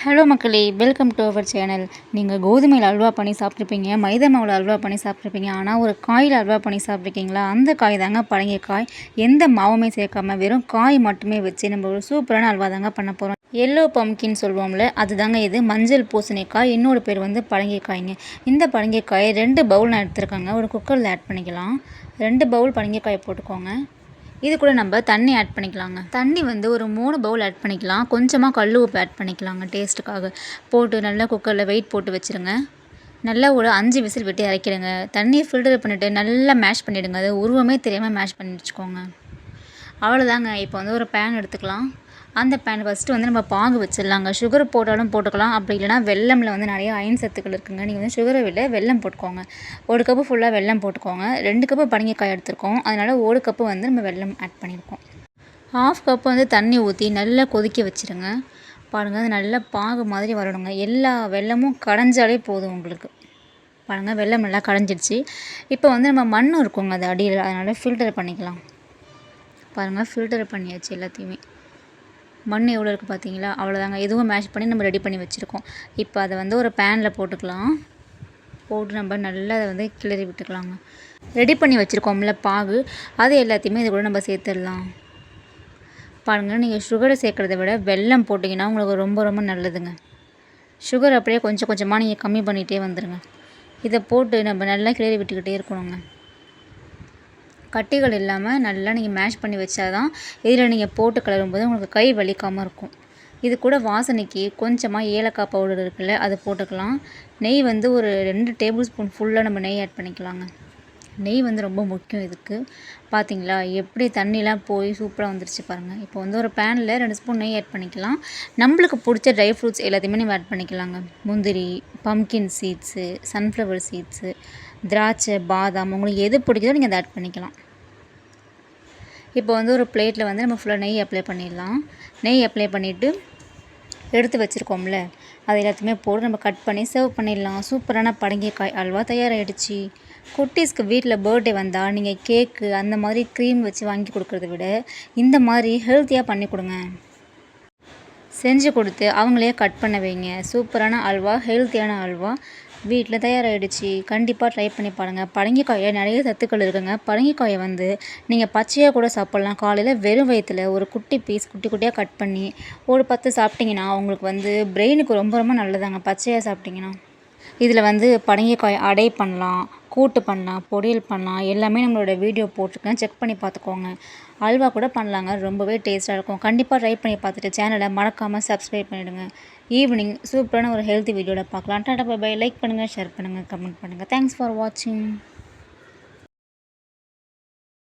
Hello மக்களே, welcome to our channel. நீங்கள் கோதுமையில் அல்வா பண்ணி சாப்பிட்ருப்பீங்க, மைதா மாவில் அல்வா பண்ணி சாப்பிட்ருப்பீங்க. ஆனால் ஒரு காயில் அல்வா பண்ணி சாப்பிட்ருக்கீங்களா? அந்த காய் தாங்க பரங்கிக்காய். எந்த மாவுமே சேர்க்காம வெறும் காய் மட்டுமே வச்சு நம்ம ஒரு சூப்பரான அல்வா தாங்க பண்ண போகிறோம். எல்லோ பம்கின் சொல்லுவோம்ல, அதுதாங்க இது. மஞ்சள் பூசணிக்காய், இன்னொரு பேர் வந்து பரங்கிக்காய்ங்க. இந்த பரங்கிக்காயை 2 பவுல் நான் எடுத்துருக்கேங்க. ஒரு குக்கரில் ஆட் பண்ணிக்கலாம். 2 பவுல் பரங்கிக்காயை போட்டுக்கோங்க. இது கூட நம்ம தண்ணி ஆட் பண்ணிக்கலாங்க. தண்ணி வந்து ஒரு 3 பவுல் ஆட் பண்ணிக்கலாம். கொஞ்சமாக கல் உப்பு ஆட் பண்ணிக்கலாங்க டேஸ்ட்டுக்காக. போட்டு நல்லா குக்கரில் வெயிட் போட்டு வச்சுருங்க. நல்லா ஒரு 5 விசில் விட்டு இறக்கிடுங்க. தண்ணியை ஃபில்டர் பண்ணிவிட்டு நல்லா மேஷ் பண்ணிவிடுங்க. அது உருவமே தெரியாமல் மேஷ் பண்ணி வச்சுக்கோங்க. அவ்வளோதாங்க. இப்போ வந்து ஒரு பேன் எடுத்துக்கலாம். அந்த பேன் ஃபஸ்ட்டு வந்து நம்ம பாகு வச்சிடலாங்க. சுகர் போட்டாலும் போட்டுக்கலாம், அப்படி இல்லைனா வெல்லமில் வந்து நிறைய அயன் சத்துக்கள் இருக்குங்க. நீங்கள் வந்து சுகரை விட வெல்லம் போட்டுக்கோங்க. 1 கப்பு ஃபுல்லாக வெல்லம் போட்டுக்கோங்க. 2 கப்பு பரங்கிக்காய் எடுத்துருக்கோம், அதனால் 1 கப்பு வந்து நம்ம வெல்லம் ஆட் பண்ணியிருக்கோம். 1/2 கப்பு வந்து தண்ணி ஊற்றி நல்லா கொதிக்க வச்சுருங்க. பாருங்கள், அது நல்லா பாகு மாதிரி வரணுங்க. எல்லா வெல்லமும் கடைஞ்சாலே போதும் உங்களுக்கு. பாருங்கள், வெல்லம் நல்லா கடைஞ்சிடுச்சு. இப்போ வந்து நம்ம மண் இருக்குங்க அது அடியில், அதனால் ஃபில்டர் பண்ணிக்கலாம். பாருங்கள், ஃபில்டர் பண்ணியாச்சு எல்லாத்தையுமே. மண் எவ்வளோ இருக்குது பார்த்தீங்களா? அவ்வளோதாங்க. இதுவும் மேஷ் பண்ணி நம்ம ரெடி பண்ணி வச்சுருக்கோம். இப்போ அதை வந்து ஒரு பேனில் போட்டுக்கலாம். போட்டு நம்ம நல்லா அதை வந்து கிளறி விட்டுக்கலாங்க. ரெடி பண்ணி வச்சுருக்கோம்ல பாகு, அது எல்லாத்தையுமே இது கூட நம்ம சேர்த்துடலாம். பாருங்கள், நீங்கள் சுகரை சேர்க்குறத விட வெல்லம் போட்டிங்கன்னா உங்களுக்கு ரொம்ப ரொம்ப நல்லதுங்க. சுகர் அப்படியே கொஞ்சம் கொஞ்சமாக நீங்கள் கம்மி பண்ணிகிட்டே வந்துடுங்க. இதை போட்டு நம்ம நல்லா கிளறி விட்டுக்கிட்டே இருக்கணுங்க. கட்டிகள் இல்லாமல் நல்லா நீங்கள் மேஷ் பண்ணி வச்சா தான் இதில் நீங்கள் போட்டு கிளறும்போது உங்களுக்கு கை வலிக்காமல் இருக்கும். இது கூட வாசனைக்கு கொஞ்சமாக ஏலக்காய் பவுடர் இருக்குல்ல, அதை போட்டுக்கலாம். நெய் வந்து ஒரு 2 டேபிள் ஸ்பூன் ஃபுல்லாக நம்ம நெய் ஆட் பண்ணிக்கலாங்க. நெய் வந்து ரொம்ப முக்கியம் இதுக்கு. பார்த்தீங்களா எப்படி தண்ணிலாம் போய் சூப்பராக வந்துருச்சு பாருங்கள். இப்போ வந்து ஒரு பேனில் 2 ஸ்பூன் நெய் ஆட் பண்ணிக்கலாம். நம்மளுக்கு பிடிச்ச ட்ரை ஃப்ரூட்ஸ் எல்லாத்தையுமே நம்ம ஆட் பண்ணிக்கலாங்க. முந்திரி, பம்கின் சீட்ஸு, சன்ஃப்ளவர் சீட்ஸு, திராட்சை, பாதாம், உங்களுக்கு எது பிடிக்குதோ நீங்கள் அதை ஆட் பண்ணிக்கலாம். இப்போ வந்து ஒரு பிளேட்டில் வந்து நம்ம ஃபுல்லாக நெய் அப்ளை பண்ணிடலாம். நெய் அப்ளை பண்ணிவிட்டு எடுத்து வச்சுருக்கோம்ல, அது எல்லாத்தையுமே போட்டு நம்ம கட் பண்ணி சர்வ் பண்ணிடலாம். சூப்பரான பரங்கிக்காய் அல்வா தயாராகிடுச்சு. குட்டீஸ்க்கு வீட்டில் பர்த்டே வந்தால் நீங்கள் கேக்கு அந்த மாதிரி க்ரீம் வச்சு வாங்கி கொடுக்குறத விட இந்த மாதிரி ஹெல்த்தியாக பண்ணி கொடுங்க. செஞ்சு கொடுத்து அவங்களே கட் பண்ண வைங்க. சூப்பரான அல்வா, ஹெல்த்தியான அல்வா வீட்டில் தயாராகிடுச்சு. கண்டிப்பாக ட்ரை பண்ணி பாருங்கள். பரங்கிக்காயில் நிறைய சத்துக்கள் இருக்குங்க. பரங்கிக்காயை வந்து நீங்கள் பச்சையாக கூட சாப்பிட்லாம். காலையில் வெறும் வயிற்றில் ஒரு குட்டி பீஸ் குட்டி குட்டியாக கட் பண்ணி ஒரு 10 சாப்பிட்டிங்கன்னா உங்களுக்கு வந்து பிரெயினுக்கு ரொம்ப ரொம்ப நல்லதாங்க, பச்சையாக சாப்பிட்டிங்கன்னா. இதில் வந்து பரங்கிக்காய் அடை பண்ணலாம், கூட்டு பண்ணலாம், பொரியல் பண்ணலாம். எல்லாமே நம்மளோட வீடியோ போட்டிருக்கேன், செக் பண்ணி பார்த்துக்கோங்க. அல்வா கூட பண்ணலாங்க, ரொம்பவே டேஸ்ட்டாக இருக்கும். கண்டிப்பாக ட்ரை பண்ணி பார்த்துட்டு சேனலை மறக்காமல் சப்ஸ்கிரைப் பண்ணிவிடுங்க. ஈவினிங் சூப்பரான ஒரு ஹெல்த்தி வீடியோவில் பார்க்கலாம். Tata bye bye. லைக் பண்ணுங்கள், ஷேர் பண்ணுங்கள், கமெண்ட் பண்ணுங்கள். தேங்க்ஸ் ஃபார் வாட்சிங்.